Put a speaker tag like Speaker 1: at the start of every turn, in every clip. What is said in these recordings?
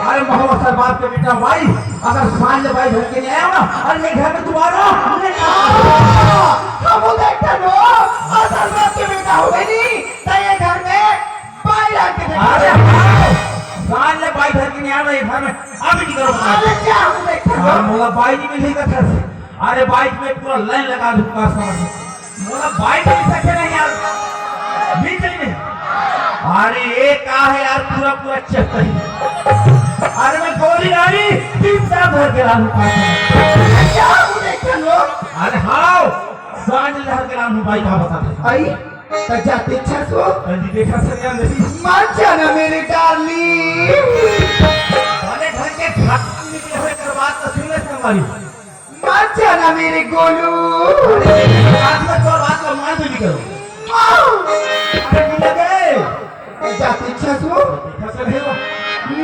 Speaker 1: अरे मोहम्मद सर बाप के बेटा भाई अगर सांझ भाई घर के नहीं आया ना और मैं घर में दोबारा
Speaker 2: हम देखते नो असल बाप के बेटा हो गई नहीं तो ये घर में भाई आके
Speaker 1: अरे सांझ भाई घर के नहीं आया ये घर में अभी नहीं करो
Speaker 2: अरे क्या हम देखते नो
Speaker 1: मोला बाई नहीं मिली का था अरे बाइक में पूरा लाइन लगा दूंगा समझ मोला बाइक मिल सके नहीं यार मिल नहीं अरे ये का है यार पूरा पूरा चेक अरे मैं गोली गाड़ी तीन तरह भर के लाऊं
Speaker 2: क्या हम देखते नो
Speaker 1: अरे हाँ सांझ लहर के लाऊं भाई का बता दे
Speaker 2: आई तो जाते इच्छा सो
Speaker 1: जल्दी देखा सर यार नहीं
Speaker 2: मत जाना मेरी डार्लिंग
Speaker 1: अरे घर के घाट निकले हुए कर बात तो सुन ले हमारी
Speaker 2: मत जाना मेरे गोलू
Speaker 1: आज मैं तो बात को मान भी करो अरे मिल गए
Speaker 2: जाते इच्छा सो
Speaker 1: फसल है वो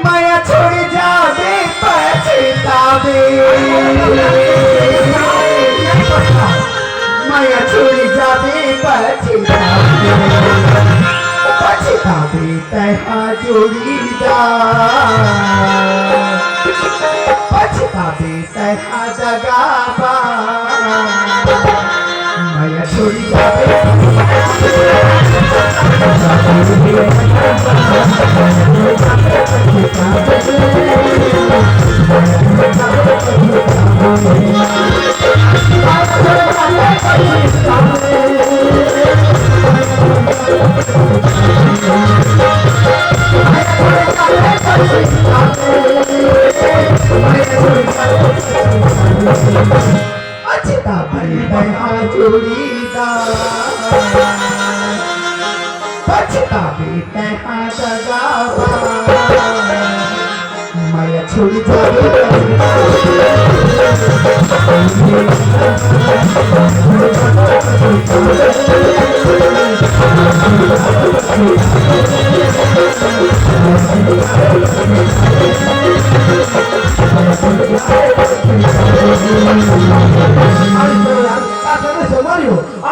Speaker 2: माया छोड़ जावे पछतावे माया छोड़ जावे पछतावे तैहा जोड़ीदार पछतावे तैहा जगावा माया छोड़ जावे पछतावे तैहा जगावा माया छोड़ जावे